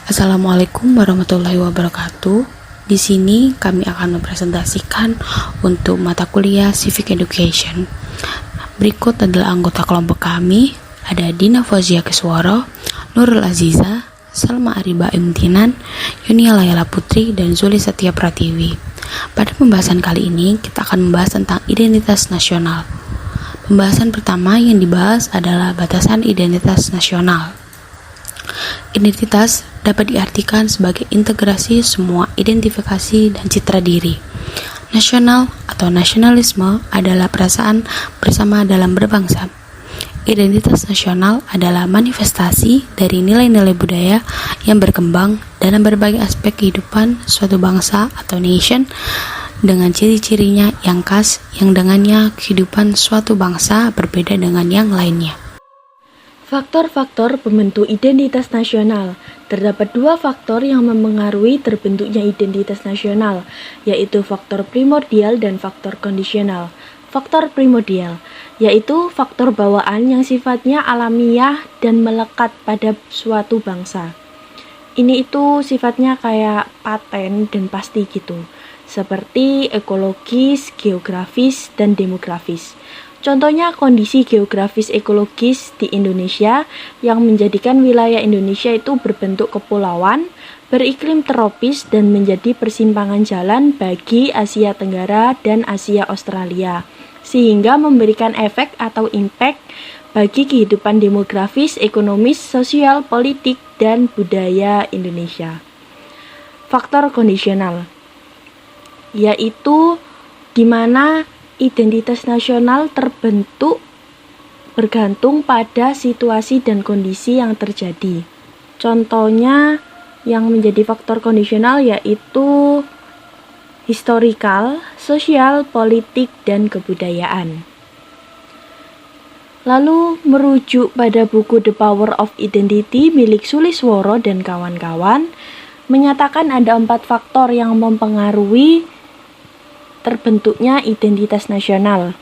Assalamualaikum warahmatullahi wabarakatuh. Di sini kami akan mempresentasikan untuk mata kuliah Civic Education. Berikut adalah anggota kelompok kami, ada Dina Fauzia Kesworo, Nurul Aziza, Salma Ariba Imtinan, Yunia Layala Putri, dan Zuli Setia Pratiwi. Pada pembahasan kali ini, kita akan membahas tentang identitas nasional. Pembahasan pertama yang dibahas adalah batasan identitas nasional. Identitas dapat diartikan sebagai integrasi semua identifikasi dan citra diri. Nasional atau nasionalisme adalah perasaan bersama dalam berbangsa. Identitas nasional adalah manifestasi dari nilai-nilai budaya yang berkembang dalam berbagai aspek kehidupan suatu bangsa atau nation dengan ciri-cirinya yang khas yang dengannya kehidupan suatu bangsa berbeda dengan yang lainnya. Faktor-faktor pembentuk identitas nasional. Terdapat dua faktor yang mempengaruhi terbentuknya identitas nasional, yaitu faktor primordial dan faktor kondisional. Faktor primordial, yaitu faktor bawaan yang sifatnya alamiah dan melekat pada suatu bangsa. Ini itu sifatnya kayak paten dan pasti gitu, seperti ekologis, geografis, dan demografis. Contohnya kondisi geografis ekologis di Indonesia yang menjadikan wilayah Indonesia itu berbentuk kepulauan, beriklim tropis dan menjadi persimpangan jalan bagi Asia Tenggara dan Asia Australia, sehingga memberikan efek atau impact bagi kehidupan demografis, ekonomis, sosial, politik, dan budaya Indonesia. Faktor kondisional, yaitu di mana identitas nasional terbentuk bergantung pada situasi dan kondisi yang terjadi. Contohnya yang menjadi faktor kondisional yaitu historikal, sosial, politik, dan kebudayaan. Lalu merujuk pada buku The Power of Identity milik Sulisworo dan kawan-kawan, menyatakan ada 4 faktor yang mempengaruhi terbentuknya identitas nasional.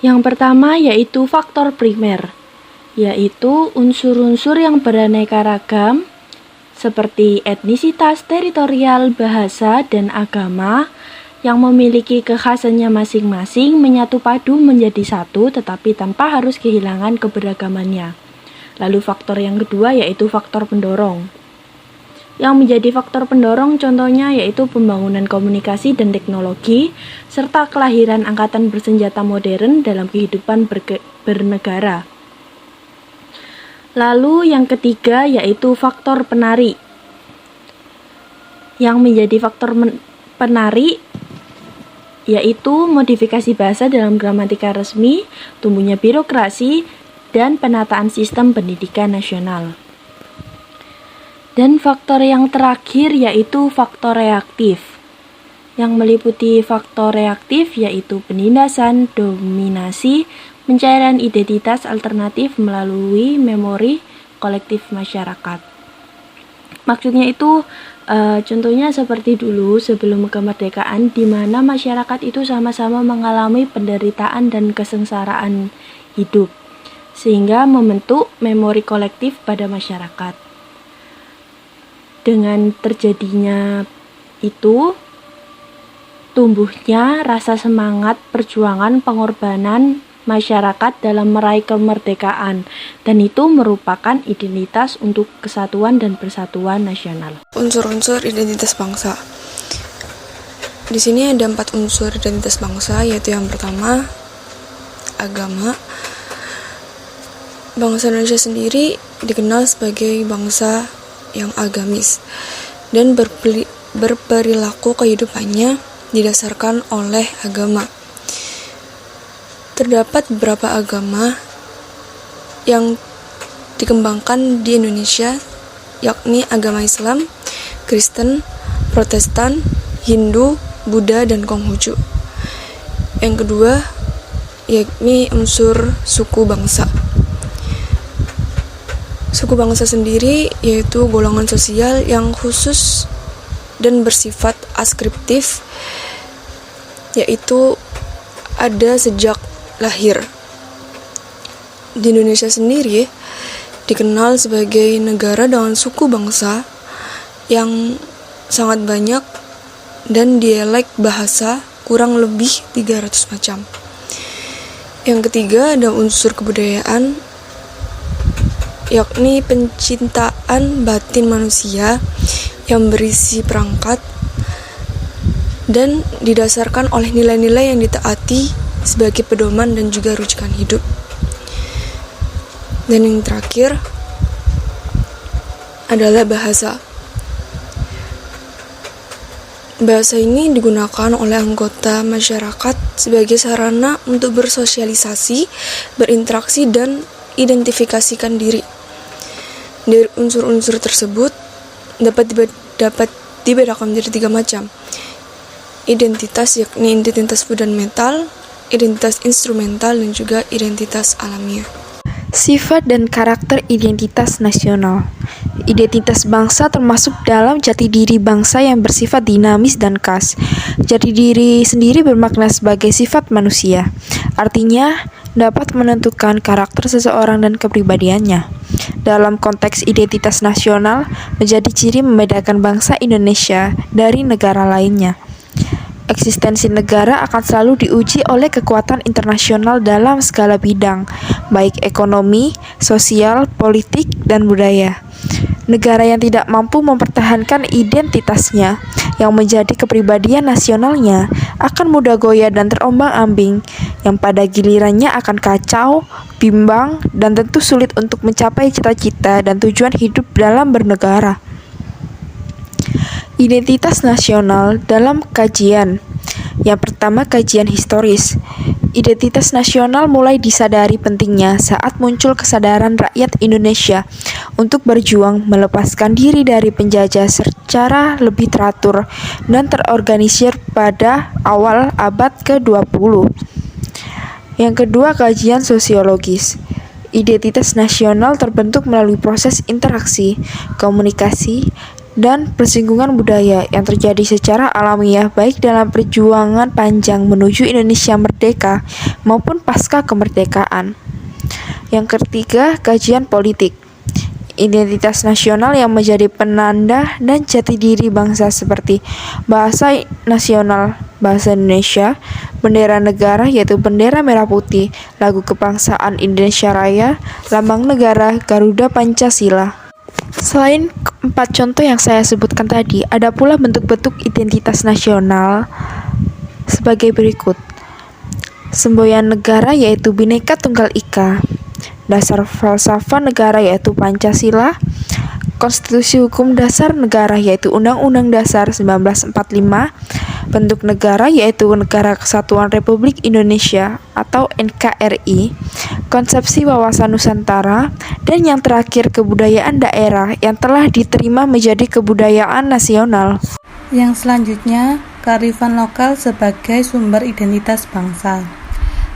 Yang pertama yaitu faktor primer, yaitu unsur-unsur yang beraneka ragam seperti etnisitas, teritorial, bahasa, dan agama yang memiliki kekhasannya masing-masing menyatu padu menjadi satu tetapi tanpa harus kehilangan keberagamannya. Lalu faktor yang kedua yaitu faktor pendorong. Yang menjadi faktor pendorong contohnya yaitu pembangunan komunikasi dan teknologi, serta kelahiran angkatan bersenjata modern dalam kehidupan bernegara. Lalu yang ketiga yaitu faktor penarik. Yang menjadi faktor penarik yaitu modifikasi bahasa dalam gramatika resmi, tumbuhnya birokrasi, dan penataan sistem pendidikan nasional. Dan faktor yang terakhir yaitu faktor reaktif. Yang meliputi faktor reaktif yaitu penindasan, dominasi, pencairan identitas alternatif melalui memori kolektif masyarakat. Maksudnya itu contohnya seperti dulu sebelum kemerdekaan di mana masyarakat itu sama-sama mengalami penderitaan dan kesengsaraan hidup sehingga membentuk memori kolektif pada masyarakat. Dengan terjadinya itu, tumbuhnya rasa semangat perjuangan pengorbanan masyarakat dalam meraih kemerdekaan, dan itu merupakan identitas untuk kesatuan dan persatuan nasional. Unsur-unsur identitas bangsa. Di sini ada 4 unsur identitas bangsa, yaitu yang pertama, agama. Bangsa Indonesia sendiri dikenal sebagai bangsa yang agamis dan berperilaku kehidupannya didasarkan oleh agama. Terdapat beberapa agama yang dikembangkan di Indonesia, yakni agama Islam, Kristen, Protestan, Hindu, Buddha, dan Konghucu. Yang kedua, yakni unsur suku bangsa. Suku bangsa sendiri yaitu golongan sosial yang khusus dan bersifat askriptif, yaitu ada sejak lahir. Di Indonesia sendiri dikenal sebagai negara dengan suku bangsa yang sangat banyak dan dialek bahasa kurang lebih 300 macam. Yang ketiga ada unsur kebudayaan, yakni pencintaan batin manusia yang berisi perangkat dan didasarkan oleh nilai-nilai yang ditaati sebagai pedoman dan juga rujukan hidup. Dan yang terakhir adalah bahasa. Bahasa ini digunakan oleh anggota masyarakat sebagai sarana untuk bersosialisasi, berinteraksi, dan identifikasikan diri. Dari unsur-unsur tersebut dapat dibedakan menjadi 3 macam. Identitas, yakni identitas fundamental, identitas instrumental, dan juga identitas alamiah. Sifat dan karakter identitas nasional. Identitas bangsa termasuk dalam jati diri bangsa yang bersifat dinamis dan khas. Jati diri sendiri bermakna sebagai sifat manusia. Artinya, dapat menentukan karakter seseorang dan kepribadiannya. Dalam konteks identitas nasional, menjadi ciri membedakan bangsa Indonesia dari negara lainnya. Eksistensi negara akan selalu diuji oleh kekuatan internasional dalam segala bidang, baik ekonomi, sosial, politik, dan budaya. Negara yang tidak mampu mempertahankan identitasnya, yang menjadi kepribadian nasionalnya, akan mudah goyah dan terombang-ambing, yang pada gilirannya akan kacau, bimbang, dan tentu sulit untuk mencapai cita-cita dan tujuan hidup dalam bernegara. Identitas nasional dalam kajian. Yang pertama, kajian historis. Identitas nasional mulai disadari pentingnya saat muncul kesadaran rakyat Indonesia untuk berjuang melepaskan diri dari penjajah secara lebih teratur dan terorganisir pada awal abad ke-20. Yang kedua, kajian sosiologis. Identitas nasional terbentuk melalui proses interaksi, komunikasi, dan persinggungan budaya yang terjadi secara alamiah baik dalam perjuangan panjang menuju Indonesia merdeka maupun pasca kemerdekaan. Yang ketiga, kajian politik. Identitas nasional yang menjadi penanda dan jati diri bangsa seperti bahasa nasional, bahasa Indonesia, bendera negara yaitu bendera merah putih, lagu kebangsaan Indonesia Raya, lambang negara Garuda Pancasila. Selain 4 contoh yang saya sebutkan tadi, ada pula bentuk-bentuk identitas nasional sebagai berikut. Semboyan negara yaitu Bhinneka Tunggal Ika, dasar falsafah negara yaitu Pancasila, konstitusi hukum dasar negara yaitu Undang-Undang Dasar 1945, bentuk negara yaitu Negara Kesatuan Republik Indonesia atau NKRI, konsepsi wawasan Nusantara, dan yang terakhir kebudayaan daerah yang telah diterima menjadi kebudayaan nasional. Yang selanjutnya, kearifan lokal sebagai sumber identitas bangsa.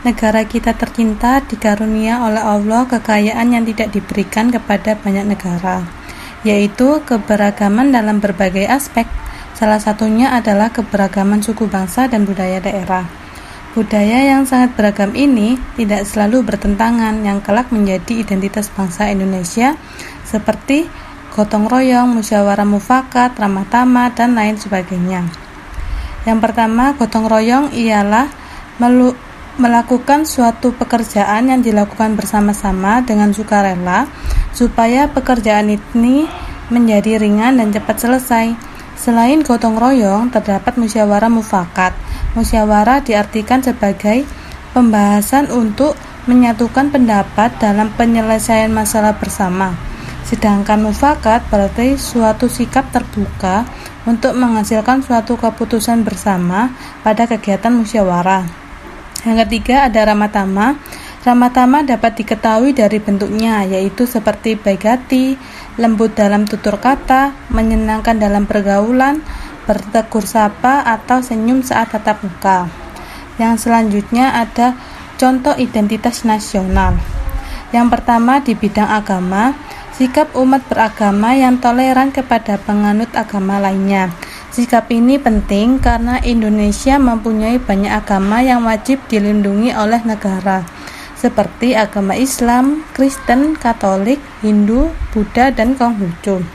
Negara kita tercinta dikarunia oleh Allah kekayaan yang tidak diberikan kepada banyak negara, yaitu keberagaman dalam berbagai aspek. Salah satunya adalah keberagaman suku bangsa dan budaya daerah. Budaya yang sangat beragam ini tidak selalu bertentangan yang kelak menjadi identitas bangsa Indonesia seperti gotong royong, musyawarah mufakat, ramah tamah, dan lain sebagainya. Yang pertama, gotong royong ialah melakukan suatu pekerjaan yang dilakukan bersama-sama dengan sukarela supaya pekerjaan ini menjadi ringan dan cepat selesai. Selain gotong royong, terdapat musyawarah mufakat. Musyawarah diartikan sebagai pembahasan untuk menyatukan pendapat dalam penyelesaian masalah bersama. Sedangkan mufakat berarti suatu sikap terbuka untuk menghasilkan suatu keputusan bersama pada kegiatan musyawarah. Yang ketiga ada ramah tamah. Ramah tamah dapat diketahui dari bentuknya, yaitu seperti baik hati, lembut dalam tutur kata, menyenangkan dalam pergaulan, bertegur sapa, atau senyum saat tatap muka. Yang selanjutnya ada contoh identitas nasional. Yang pertama di bidang agama, sikap umat beragama yang toleran kepada penganut agama lainnya. Sikap ini penting karena Indonesia mempunyai banyak agama yang wajib dilindungi oleh negara. seperti agama Islam, Kristen, Katolik, Hindu, Buddha, dan Konghucu.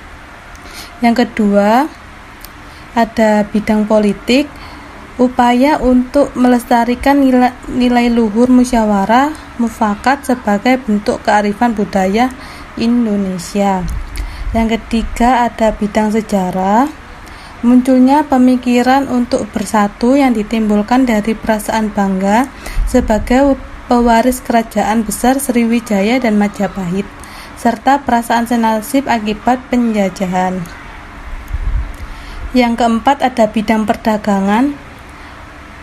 Yang kedua, ada bidang politik, upaya untuk melestarikan nilai luhur musyawarah mufakat sebagai bentuk kearifan budaya Indonesia. Yang ketiga, ada bidang sejarah, munculnya pemikiran untuk bersatu yang ditimbulkan dari perasaan bangga sebagai pewaris kerajaan besar Sriwijaya dan Majapahit, serta perasaan senasib akibat penjajahan. Yang keempat, ada bidang perdagangan,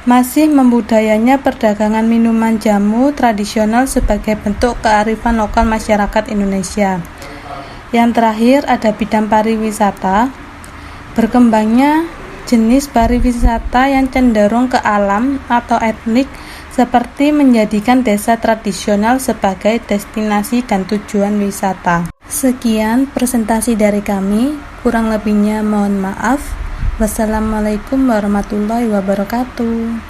masih membudayanya perdagangan minuman jamu tradisional sebagai bentuk kearifan lokal masyarakat Indonesia. Yang terakhir, ada bidang pariwisata, berkembangnya jenis pariwisata yang cenderung ke alam atau etnik, seperti menjadikan desa tradisional sebagai destinasi dan tujuan wisata. Sekian presentasi dari kami, kurang lebihnya mohon maaf. Wassalamualaikum warahmatullahi wabarakatuh.